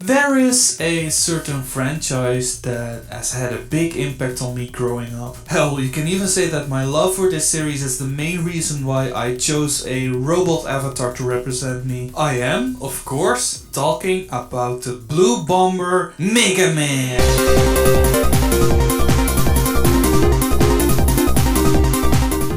There is a certain franchise that has had a big impact on me growing up. Hell, you can even say that my love for this series is the main reason why I chose a robot avatar to represent me. I am, of course, talking about the blue bomber megaman.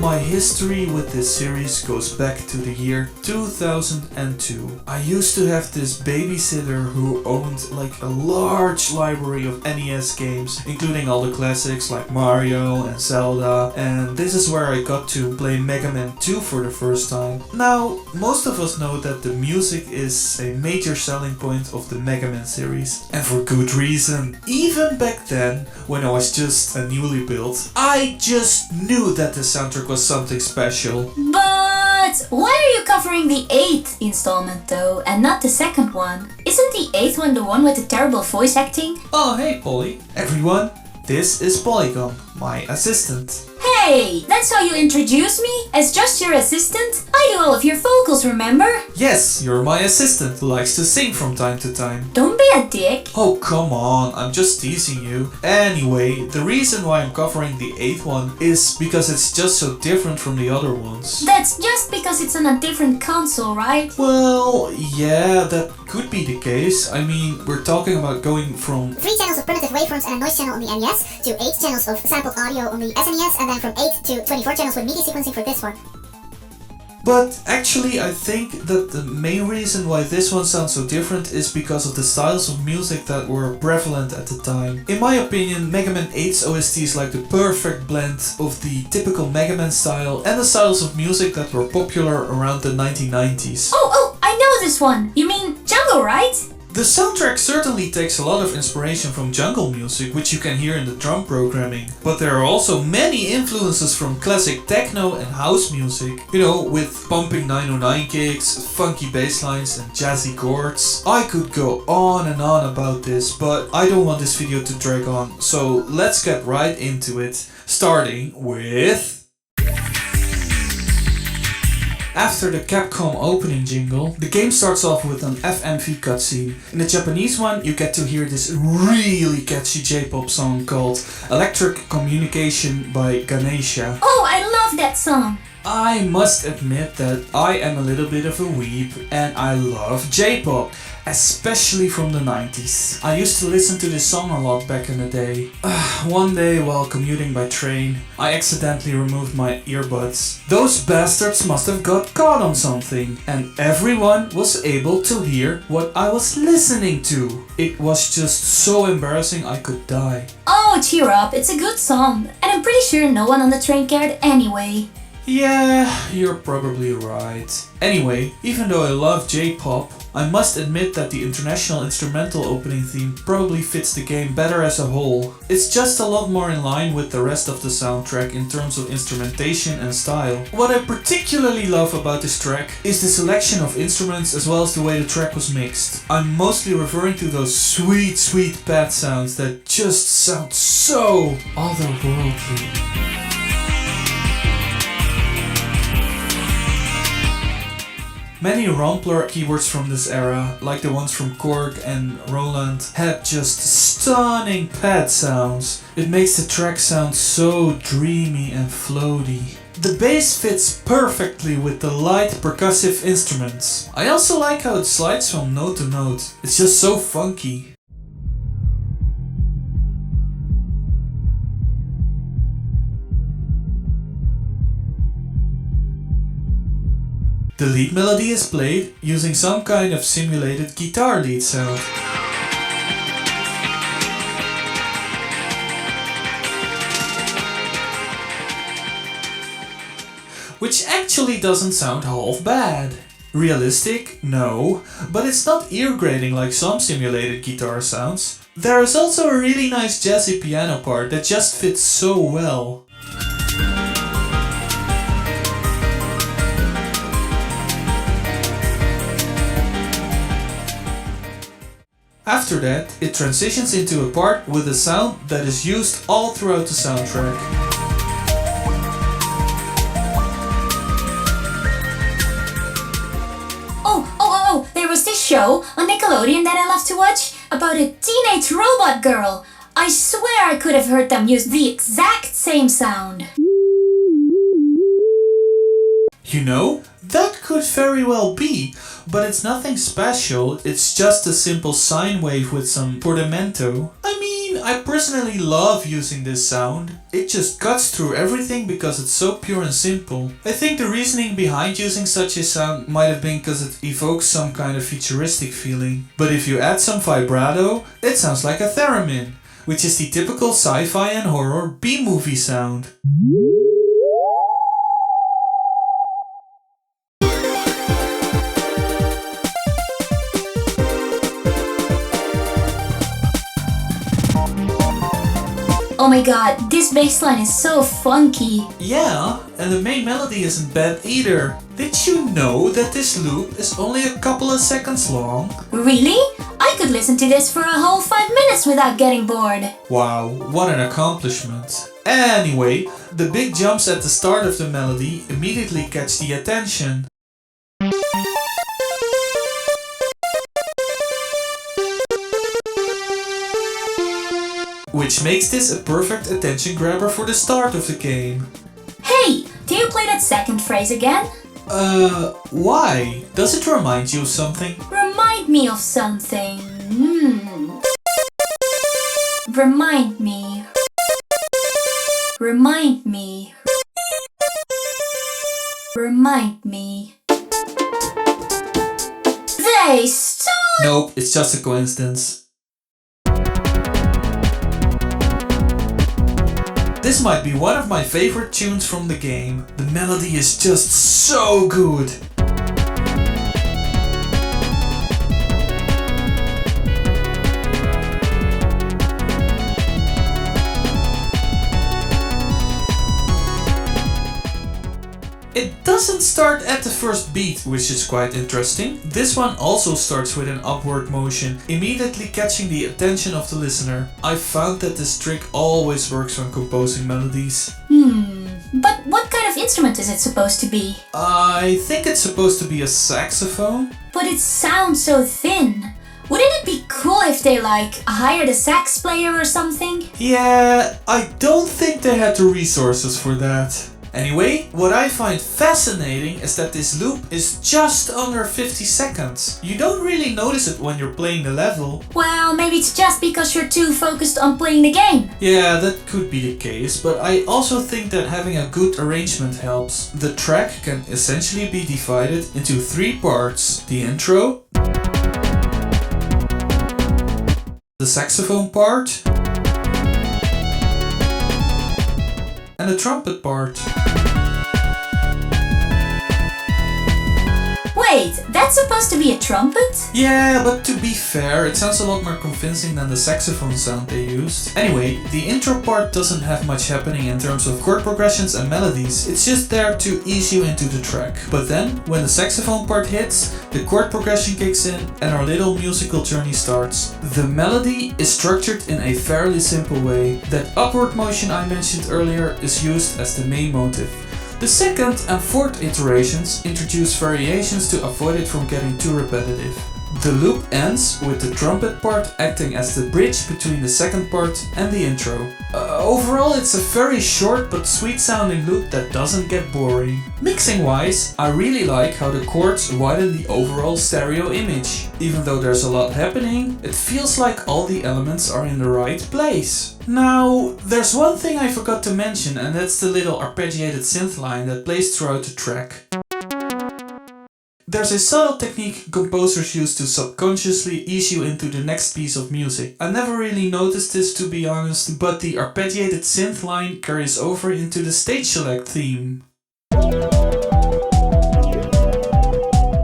My history with this series goes back to the year 2002. I used to have this babysitter who owned like a large library of NES games, including all the classics like Mario and Zelda, and this is where I got to play Mega Man 2 for the first time. Now, most of us know that the music is a major selling point of the Mega Man series, and for good reason. Even back then, when I was just a newly built, I just knew that the soundtrack was something special. But why are you covering the 8th installment though, and not the second one? Isn't the 8th one the one with the terrible voice acting? Oh hey Polly. Everyone, this is Polygon, my assistant. Hey, that's how you introduce me? As just your assistant? I do all of your vocals, remember? Yes, you're my assistant who likes to sing from time to time. Don't be a dick. Oh come on, I'm just teasing you. Anyway, the reason why I'm covering the 8th one is because it's just so different from the other ones. That's just because it's on a different console, right? Well, yeah, that could be the case. I mean, we're talking about going from 3 channels of primitive waveforms and a noise channel on the NES to 8 channels of sampled audio on the SNES, and then from 8 to 24 channels with MIDI sequencing for this one. But actually I think that the main reason why this one sounds so different is because of the styles of music that were prevalent at the time. In my opinion, Mega Man 8's OST is like the perfect blend of the typical Mega Man style and the styles of music that were popular around the 1990s. Oh, I know this one. You mean Jungle, right? The soundtrack certainly takes a lot of inspiration from jungle music, which you can hear in the drum programming, but there are also many influences from classic techno and house music, you know, with pumping 909 kicks, funky bass lines and jazzy chords. I could go on and on about this, but I don't want this video to drag on, so let's get right into it, starting with... After the Capcom opening jingle, the game starts off with an FMV cutscene. In the Japanese one, you get to hear this really catchy J-pop song called Electric Communication by Ganesha. Oh, I love that song. I must admit that I am a little bit of a weeb and I love J-pop, especially from the 90s. I used to listen to this song a lot back in the day. One day while commuting by train, I accidentally removed my earbuds. Those bastards must have got caught on something, and everyone was able to hear what I was listening to. It was just so embarrassing I could die. Oh, cheer up, it's a good song, and I'm pretty sure no one on the train cared anyway. Yeah, you're probably right. Anyway, even though I love J-pop, I must admit that the international instrumental opening theme probably fits the game better as a whole. It's just a lot more in line with the rest of the soundtrack in terms of instrumentation and style. What I particularly love about this track is the selection of instruments as well as the way the track was mixed. I'm mostly referring to those sweet pad sounds that just sound so otherworldly. Many Rompler keyboards from this era, like the ones from Korg and Roland, had just stunning pad sounds. It makes the track sound so dreamy and floaty. The bass fits perfectly with the light percussive instruments. I also like how it slides from note to note. It's just so funky. The lead melody is played using some kind of simulated guitar lead sound. Which actually doesn't sound half bad. Realistic? No, but it's not ear-grating like some simulated guitar sounds. There is also a really nice jazzy piano part that just fits so well. After that, it transitions into a part with a sound that is used all throughout the soundtrack. Oh, there was this show on Nickelodeon that I love to watch. about a teenage robot girl. I swear I could have heard them use the exact same sound. You know, that could very well be, but it's nothing special, it's just a simple sine wave with some portamento. I mean, I personally love using this sound. It just cuts through everything because it's so pure and simple. I think the reasoning behind using such a sound might have been because it evokes some kind of futuristic feeling. But if you add some vibrato, it sounds like a theremin, which is the typical sci-fi and horror B-movie sound. Oh my god, this bassline is so funky. Yeah, and the main melody isn't bad either. Did you know that this loop is only a couple of seconds long? Really? I could listen to this for a whole 5 minutes without getting bored. Wow, what an accomplishment. Anyway, the big jumps at the start of the melody immediately catch the attention. Which makes this a perfect attention grabber for the start of the game. Hey, do you play that second phrase again? Why? Does it remind you of something? Remind me of something. Remind me. Remind me. Remind me. They stole. Nope, it's just a coincidence. This might be one of my favorite tunes from the game. The melody is just so good. It doesn't start at the first beat, which is quite interesting. This one also starts with an upward motion, immediately catching the attention of the listener. I found that this trick always works when composing melodies. But what kind of instrument is it supposed to be? I think it's supposed to be a saxophone. But it sounds so thin. Wouldn't it be cool if they hired a sax player or something? Yeah, I don't think they had the resources for that. Anyway, what I find fascinating is that this loop is just under 50 seconds. You don't really notice it when you're playing the level. Well, maybe it's just because you're too focused on playing the game. Yeah, that could be the case, but I also think that having a good arrangement helps. The track can essentially be divided into 3 parts: the intro, the saxophone part, and the trumpet part. Wait, that's supposed to be a trumpet? Yeah, but to be fair, it sounds a lot more convincing than the saxophone sound they used. Anyway, the intro part doesn't have much happening in terms of chord progressions and melodies. It's just there to ease you into the track. But then, when the saxophone part hits, the chord progression kicks in and our little musical journey starts. The melody is structured in a fairly simple way. That upward motion I mentioned earlier is used as the main motive. The second and fourth iterations introduce variations to avoid it from getting too repetitive. The loop ends with the trumpet part acting as the bridge between the second part and the intro. Overall, it's a very short but sweet sounding loop that doesn't get boring. Mixing wise, I really like how the chords widen the overall stereo image. Even though there's a lot happening, it feels like all the elements are in the right place. Now, there's one thing I forgot to mention, and that's the little arpeggiated synth line that plays throughout the track. There's a subtle technique composers use to subconsciously ease you into the next piece of music. I never really noticed this, to be honest, but the arpeggiated synth line carries over into the stage select theme.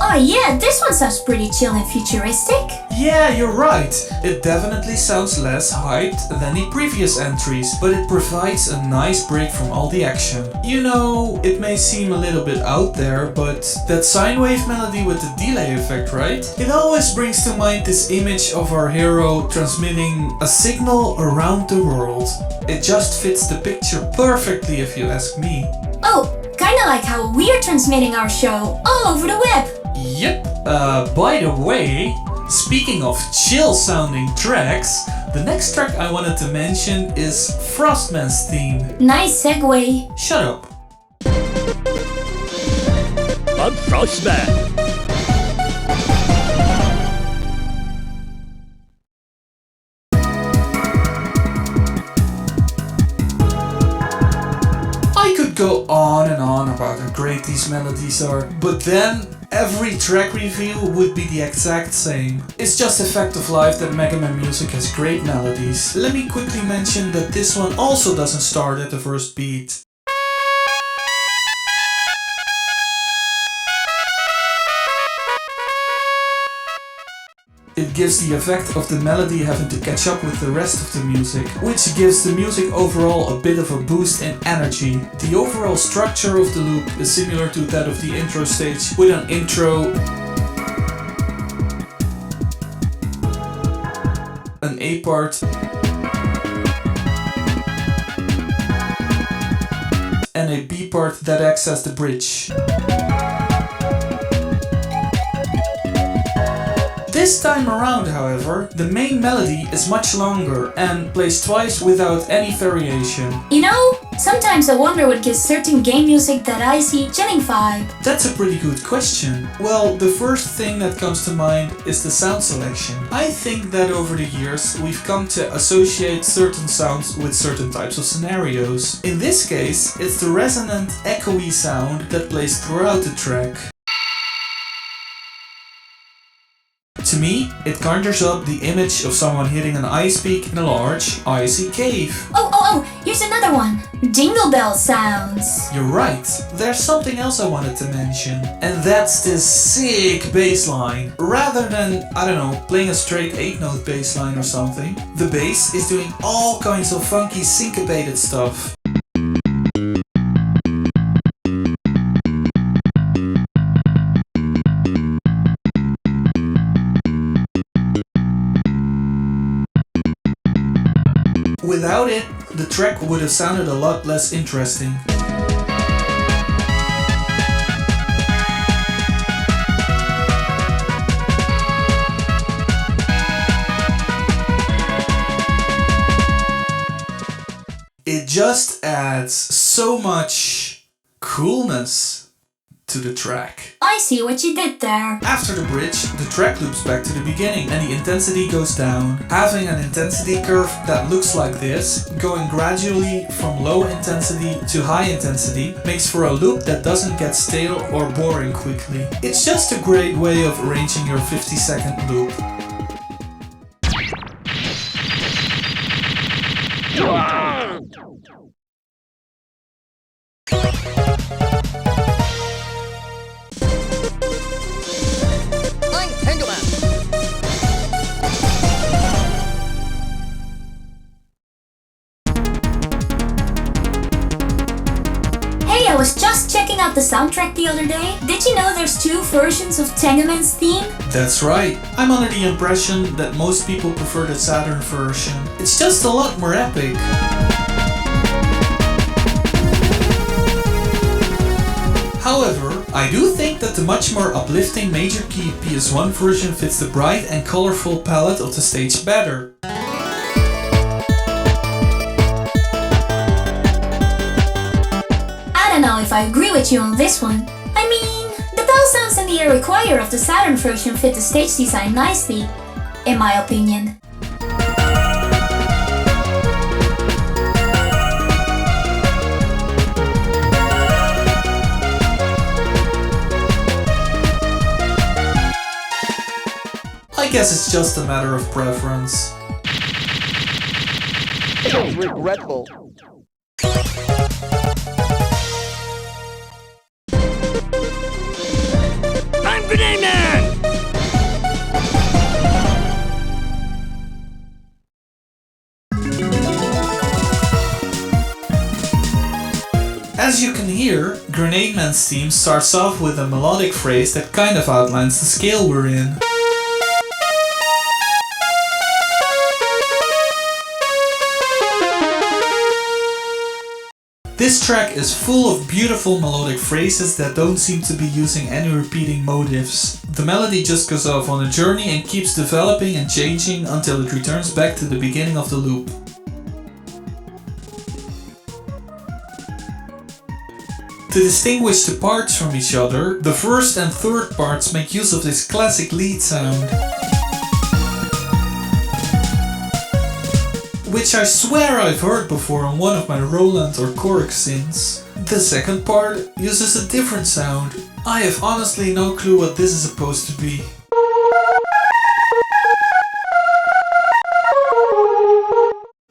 Oh yeah, this one sounds pretty chill and futuristic. Yeah, you're right. It definitely sounds less hyped than the previous entries, but it provides a nice break from all the action. You know, it may seem a little bit out there, but that sine wave melody with the delay effect, right? It always brings to mind this image of our hero transmitting a signal around the world. It just fits the picture perfectly if you ask me. Oh, kinda like how we're transmitting our show all over the web. Yep. By the way, Speaking of chill sounding tracks, the next track I wanted to mention is Frostman's theme. Nice segue. Shut up. I'm Frostman. I could go on and on about how great these melodies are, but then every track review would be the exact same. It's just a fact of life that megaman music has great melodies. Let me quickly mention that this one also doesn't start at the first beat. It gives the effect of the melody having to catch up with the rest of the music, which gives the music overall a bit of a boost in energy. The overall structure of the loop is similar to that of the intro stage, with an intro, an A part, and a B part that acts as the bridge. This time around, however, the main melody is much longer and plays twice without any variation. You know, sometimes I wonder what gives certain game music that icy, chilling vibe. That's a pretty good question. Well, the first thing that comes to mind is the sound selection. I think that over the years we've come to associate certain sounds with certain types of scenarios. In this case, it's the resonant, echoey sound that plays throughout the track. To me, it conjures up the image of someone hitting an ice peak in a large, icy cave. Oh, here's another one. Jingle bell sounds. You're right, there's something else I wanted to mention, and that's this sick bass line. Rather than, I don't know, playing a straight 8-note bass line or something, the bass is doing all kinds of funky syncopated stuff. Without it, the track would have sounded a lot less interesting. It just adds so much coolness to the track. I see what you did there. After the bridge, the track loops back to the beginning and the intensity goes down. Having an intensity curve that looks like this, going gradually from low intensity to high intensity, makes for a loop that doesn't get stale or boring quickly. It's just a great way of arranging your 50-second loop. I was just checking out the soundtrack the other day. Did you know there's 2 versions of Tenguman's theme? That's right. I'm under the impression that most people prefer the Saturn version. It's just a lot more epic. However, I do think that the much more uplifting major key PS1 version fits the bright and colorful palette of the stage better. I don't know if I agree with you on this one. I mean, the bell sounds in the Airy Choir of the Saturn version fit the stage design nicely, in my opinion. I guess it's just a matter of preference. It was regretful. I'm Grenade Man! As you can hear, Grenade Man's theme starts off with a melodic phrase that kind of outlines the scale we're in. This track is full of beautiful melodic phrases that don't seem to be using any repeating motives. The melody just goes off on a journey and keeps developing and changing until it returns back to the beginning of the loop. To distinguish the parts from each other, the first and third parts make use of this classic lead sound, which I swear I've heard before on one of my Roland or Korg synths. The second part uses a different sound. I have honestly no clue what this is supposed to be.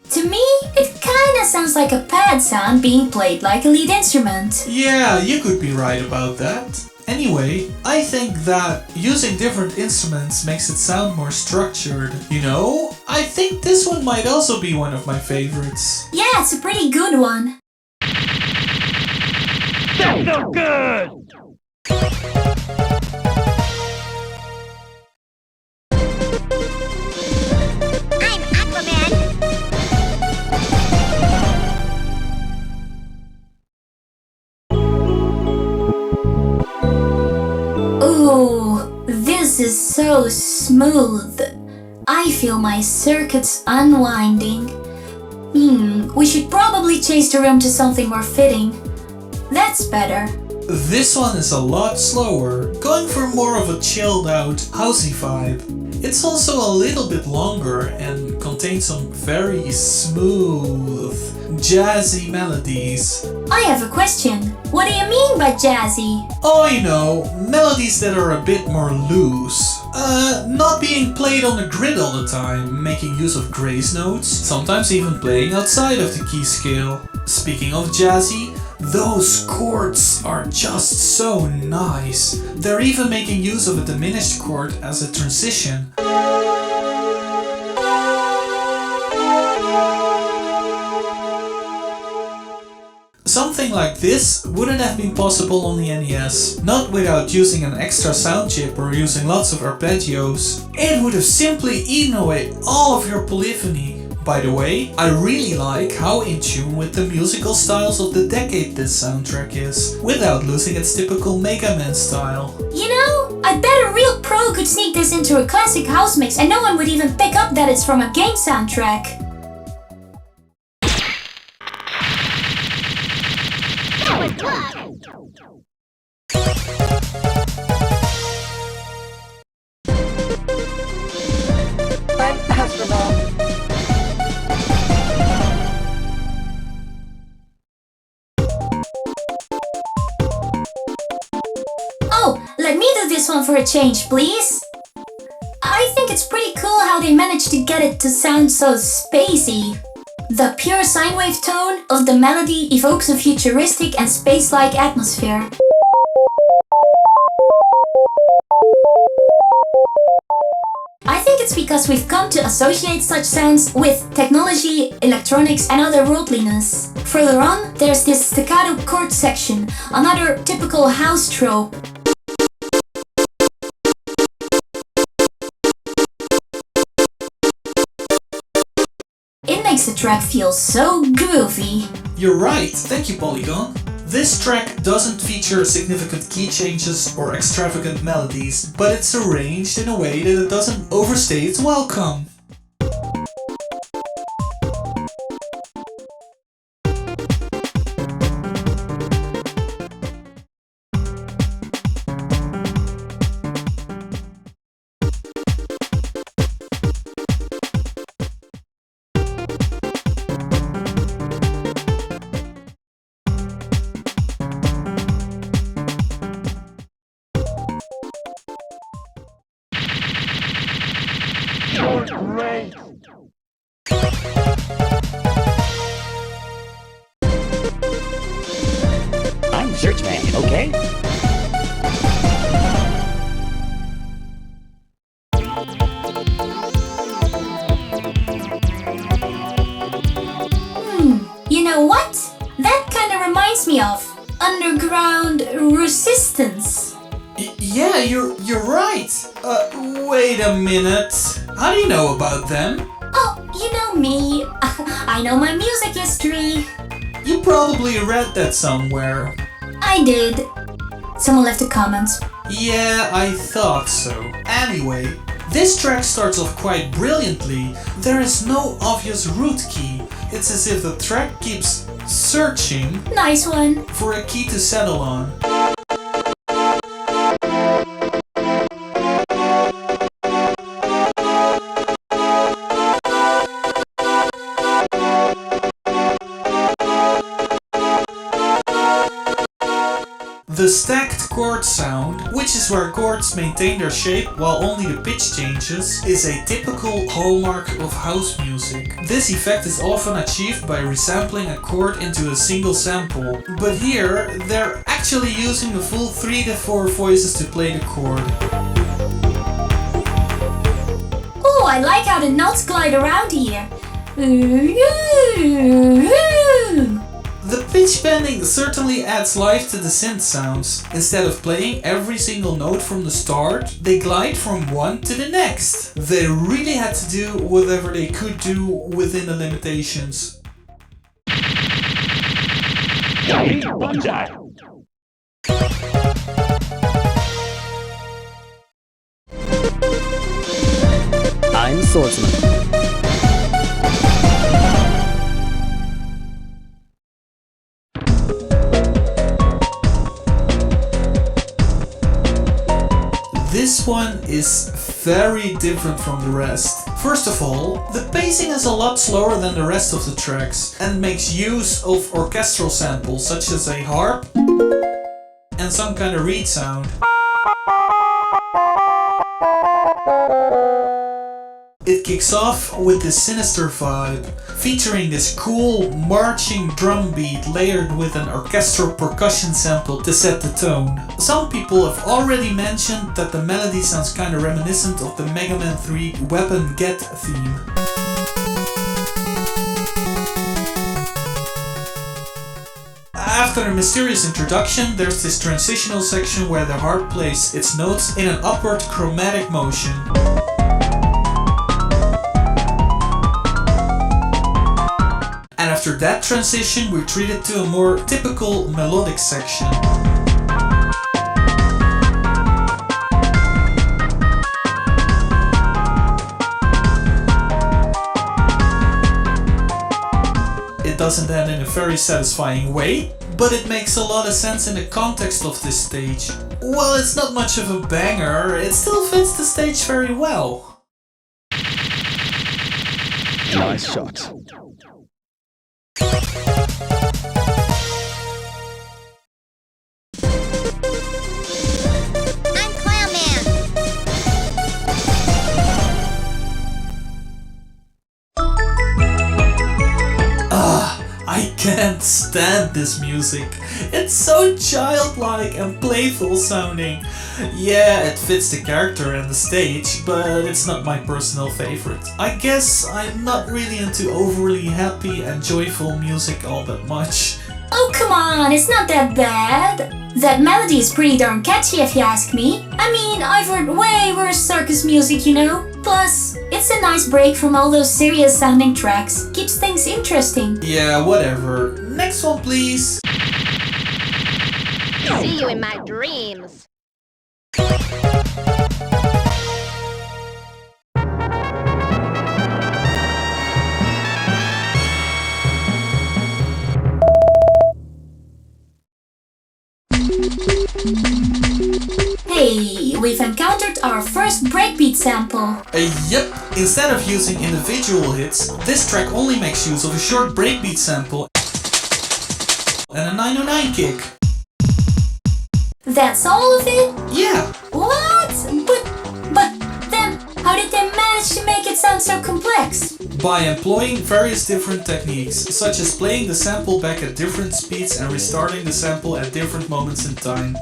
To me, it kinda sounds like a pad sound being played like a lead instrument. Yeah, you could be right about that. Anyway, I think that using different instruments makes it sound more structured. You know, I think this one might also be one of my favorites. Yeah, it's a pretty good one. That's so good! I'm Aquaman. Ooh, this is so smooth. I feel my circuits unwinding. We should probably change the room to something more fitting. That's better. This one is a lot slower, going for more of a chilled out, housey vibe. It's also a little bit longer and contains some very smooth, jazzy melodies. I have a question. What do you mean by jazzy? Oh, you know, melodies that are a bit more loose. Not being played on the grid all the time, making use of grace notes, sometimes even playing outside of the key scale. Speaking of jazzy, those chords are just so nice. They're even making use of a diminished chord as a transition. Something like this wouldn't have been possible on the NES, not without using an extra sound chip or using lots of arpeggios. It would have simply eaten away all of your polyphony. By the way, I really like how in tune with the musical styles of the decade this soundtrack is, without losing its typical megaman style. You know, I bet a real pro could sneak this into a classic house mix and no one would even pick up that it's from a game soundtrack. I'm Astro. Oh, let me do this one for a change, please. I think it's pretty cool how they managed to get it to sound so spacey. The pure sine wave tone of the melody evokes a futuristic and space-like atmosphere. I think it's because we've come to associate such sounds with technology, electronics, and otherworldliness. Further on, there's this staccato chord section, another typical house trope. It makes the track feel so groovy. You're right, thank you Polygon. This track doesn't feature significant key changes or extravagant melodies, but it's arranged in a way that it doesn't overstay its welcome. Great! I'm Searchman, okay? You know what? That kinda reminds me of underground resistance. Yeah, you're right. Wait a minute. How do you know about them? Oh, you know me. I know my music history. You probably read that somewhere. I did. Someone left a comment. Yeah, I thought so. Anyway, this track starts off quite brilliantly. There is no obvious root key. It's as if the track keeps searching Nice one. for a key to settle on. The stacked chord sound, which is where chords maintain their shape while only the pitch changes, is a typical hallmark of house music. This effect is often achieved by resampling a chord into a single sample, but here they're actually using the full 3 to 4 voices to play the chord. Oh, I like how the notes glide around here. The pitch bending certainly adds life to the synth sounds. Instead of playing every single note from the start, they glide from one to the next. They really had to do whatever they could do within the limitations. I'm Swordsman. This one is very different from the rest. First of all, the pacing is a lot slower than the rest of the tracks and makes use of orchestral samples such as a harp and some kind of reed sound. It kicks off with this sinister vibe, featuring this cool marching drum beat layered with an orchestral percussion sample to set the tone. Some people have already mentioned that the melody sounds kinda reminiscent of the Megaman 3 Weapon Get theme. After a mysterious introduction, there's this transitional section where the harp plays its notes in an upward chromatic motion. And after that transition, we're treated to a more typical melodic section. It doesn't end in a very satisfying way, but it makes a lot of sense in the context of this stage. While it's not much of a banger, it still fits the stage very well. Nice shot. I'm Clown Man. I can't stand this music. It's so childlike and playful sounding. Yeah, it fits the character and the stage, but it's not my personal favorite. I guess I'm not really into overly happy and joyful music all that much. Oh, come on, it's not that bad. That melody is pretty darn catchy if you ask me. I mean, I've heard way worse circus music, you know? Plus, it's a nice break from all those serious sounding tracks. Keeps things interesting. Yeah, whatever. Next one, please. See you in my dreams. Hey, we've encountered our first breakbeat sample. Yep, instead of using individual hits, this track only makes use of a short breakbeat sample and a 909 kick. That's all of it? Yeah, What? But then, how did they manage to make it sound so complex? by employing various different techniques, such as playing the sample back at different speeds and restarting the sample at different moments in time.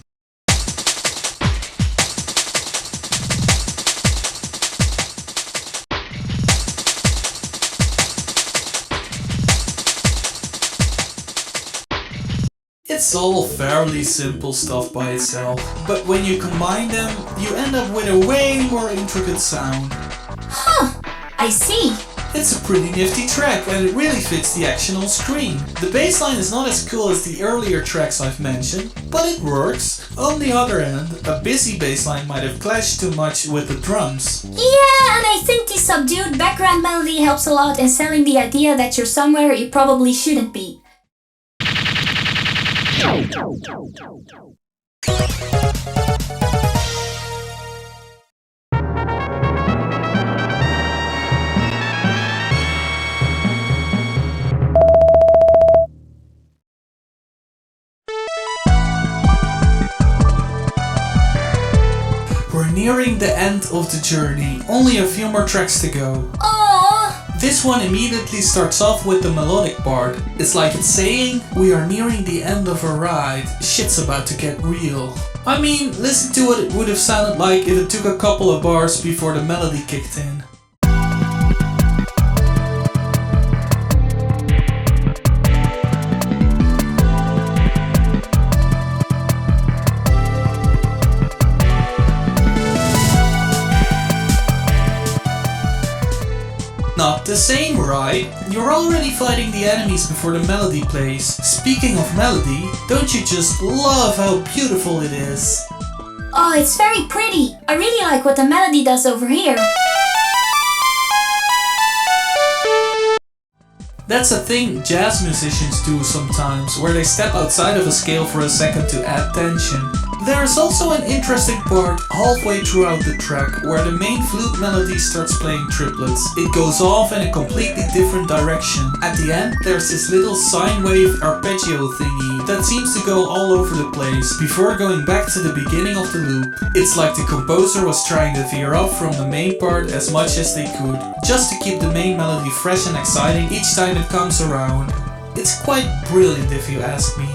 It's all fairly simple stuff by itself, but when you combine them, you end up with a way more intricate sound. Huh, I see. It's a pretty nifty track and it really fits the action on screen. The bassline is not as cool as the earlier tracks I've mentioned, but it works. On the other hand, a busy bassline might have clashed too much with the drums. Yeah, and I think the subdued background melody helps a lot in selling the idea that you're somewhere you probably shouldn't be. We're nearing the end of the journey, only a few more tracks to go. Aww! This one immediately starts off with the melodic part. It's like it's saying, we are nearing the end of our ride, shit's about to get real. I mean, listen to what it would have sounded like if it took a couple of bars before the melody kicked in. Not the same, right? You're already fighting the enemies before the melody plays. Speaking of melody, don't you just love how beautiful it is? Oh, it's very pretty. I really like what the melody does over here. That's a thing jazz musicians do sometimes, where they step outside of a scale for a second to add tension. There is also an interesting part halfway throughout the track where the main flute melody starts playing triplets. It goes off in a completely different direction. At the end, there's this little sine wave arpeggio thingy that seems to go all over the place before going back to the beginning of the loop. It's like the composer was trying to veer off from the main part as much as they could, just to keep the main melody fresh and exciting each time it comes around. It's quite brilliant if you ask me.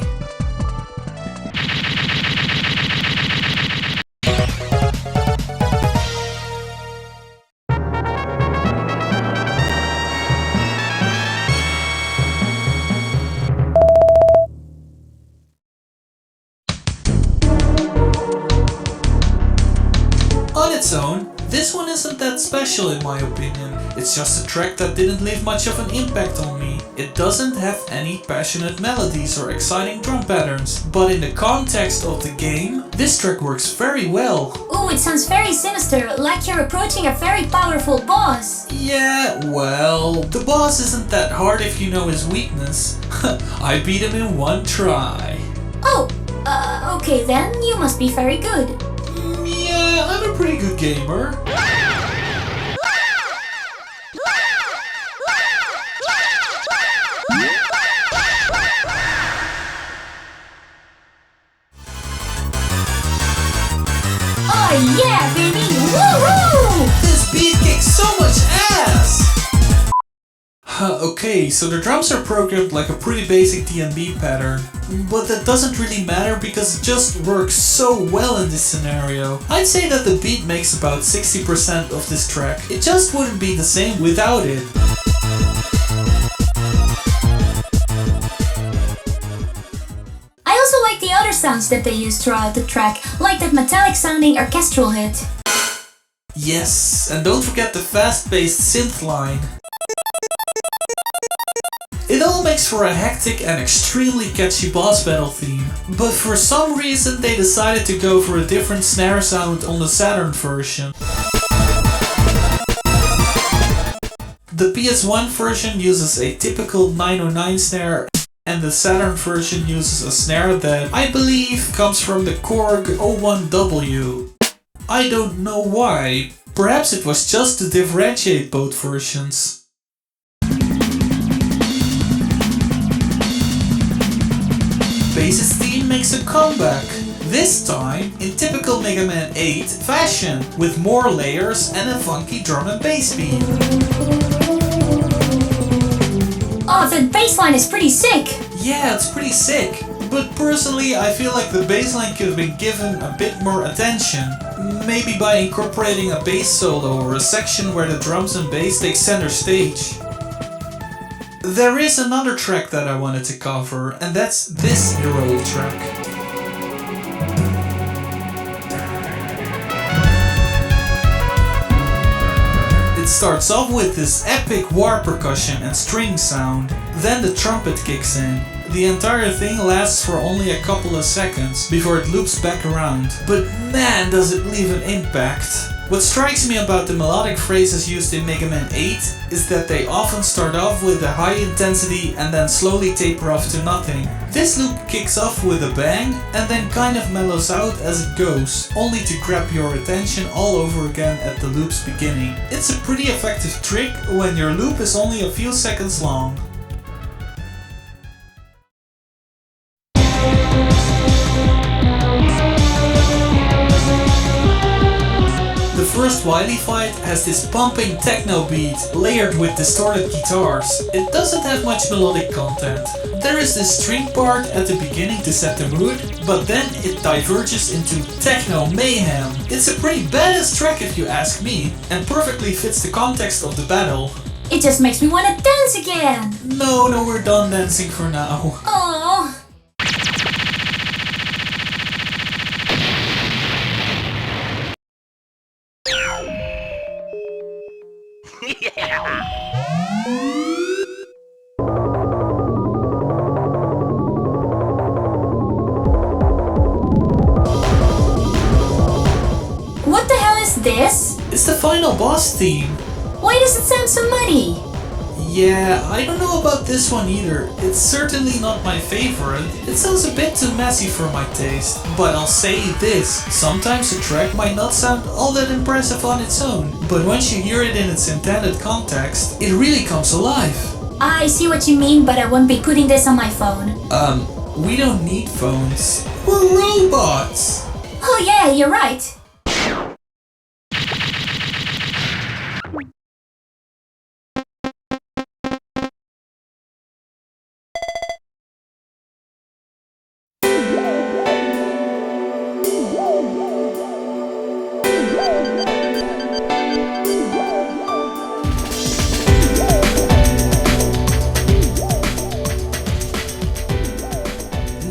On its own, this one isn't that special in my opinion. It's just a track that didn't leave much of an impact on me. It doesn't have any passionate melodies or exciting drum patterns, but in the context of the game, this track works very well. Ooh, it sounds very sinister, like you're approaching a very powerful boss. Yeah, well, the boss isn't that hard if you know his weakness. I beat him in one try. Oh, okay then, you must be very good. Yeah, I'm a pretty good gamer. Oh yeah, baby! Woohoo! This beat kicks so much ass! Okay, so the drums are programmed like a pretty basic D&B pattern, but that doesn't really matter because it just works so well in this scenario. I'd say that the beat makes about 60% of this track. It just wouldn't be the same without it. I also like the other sounds that they use throughout the track, like that metallic sounding orchestral hit. Yes, and don't forget the fast-paced synth line. It all makes for a hectic and extremely catchy boss battle theme, but for some reason they decided to go for a different snare sound on the Saturn version. The PS1 version uses a typical 909 snare, and the Saturn version uses a snare that I believe comes from the Korg 01W. I don't know why, perhaps it was just to differentiate both versions. Bass's theme makes a comeback, this time in typical Mega Man 8 fashion, with more layers and a funky drum and bass beat. Oh, the bassline is pretty sick! Yeah, it's pretty sick, but personally I feel like the bassline could have been given a bit more attention. Maybe by incorporating a bass solo or a section where the drums and bass take center stage. There is another track that I wanted to cover, and that's this heroic track. It's starts off with this epic war percussion and string sound. Then the trumpet kicks in. The entire thing lasts for only a couple of seconds before it loops back around. But man, does it leave an impact. What strikes me about the melodic phrases used in Mega Man 8 is that they often start off with a high intensity and then slowly taper off to nothing. This loop kicks off with a bang and then kind of mellows out as it goes, only to grab your attention all over again at the loop's beginning. It's a pretty effective trick when your loop is only a few seconds long. The first Wily fight has this pumping techno beat layered with distorted guitars. It doesn't have much melodic content. There is this string part at the beginning to set the mood, but then it diverges into techno mayhem. It's a pretty badass track if you ask me, and perfectly fits the context of the battle. It just makes me wanna dance again! No, we're done dancing for now. Aww. What the hell is this? It's the final boss theme. Why does it sound so muddy? Yeah, I don't know about this one either. It's certainly not my favorite. It sounds a bit too messy for my taste. But I'll say this, sometimes a track might not sound all that impressive on its own, but once you hear it in its intended context, it really comes alive. I see what you mean, but I won't be putting this on my phone. We don't need phones. We're robots! Oh yeah, you're right.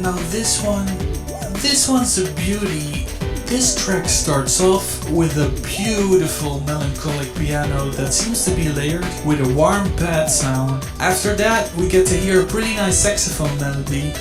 Now this one's a beauty. This track starts off with a beautiful melancholic piano that seems to be layered with a warm pad sound. After that, we get to hear a pretty nice saxophone melody.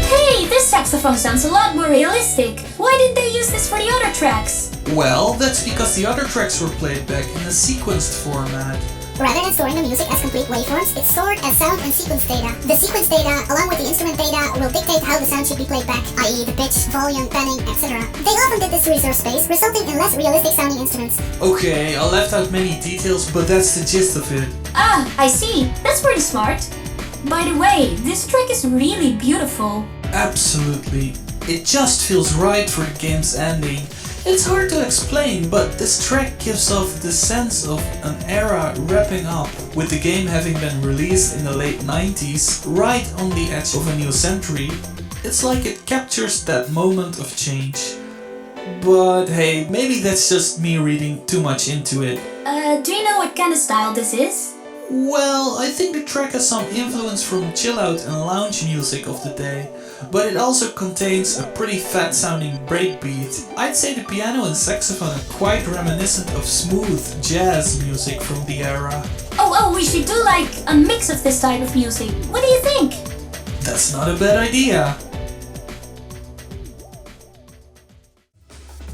Hey, this saxophone sounds a lot more realistic. Why didn't they use this for the other tracks? Well, that's because the other tracks were played back in a sequenced format. Rather than storing the music as complete waveforms, it's stored as sound and sequence data. The sequence data, along with the instrument data, will dictate how the sound should be played back, i.e. the pitch, volume, panning, etc. They often did this to reserve space, resulting in less realistic sounding instruments. Okay, I left out many details, but that's the gist of it. Ah, I see. That's pretty smart. By the way, this track is really beautiful. Absolutely. It just feels right for the game's ending. It's hard to explain, but this track gives off the sense of an era wrapping up, with the game having been released in the late 90s, right on the edge of a new century. It's like it captures that moment of change. But hey, maybe that's just me reading too much into it. Do you know what kind of style this is? Well, I think the track has some influence from chill out and lounge music of the day, but it also contains a pretty fat sounding breakbeat. I'd say the piano and saxophone are quite reminiscent of smooth jazz music from the era. Oh, we should do like a mix of this type of music. What do you think? That's not a bad idea.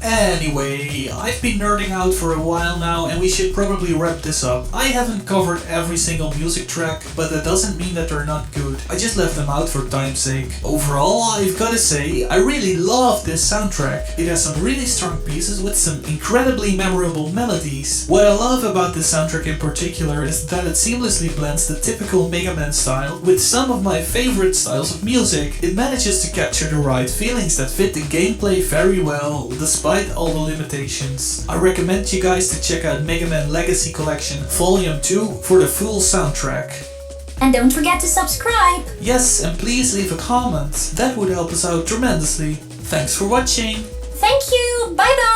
Anyway, I've been nerding out for a while now and we should probably wrap this up. I haven't covered every single music track, but that doesn't mean that they're not good. I just left them out for time's sake. Overall, I've gotta say, I really love this soundtrack. It has some really strong pieces with some incredibly memorable melodies. What I love about this soundtrack in particular is that it seamlessly blends the typical Mega Man style with some of my favorite styles of music. It manages to capture the right feelings that fit the gameplay very well, despite all the limitations. I recommend you guys to check out Mega Man Legacy Collection Volume 2 for the full soundtrack. And don't forget to subscribe! Yes, and please leave a comment. That would help us out tremendously. Thanks for watching! Thank you! Bye bye!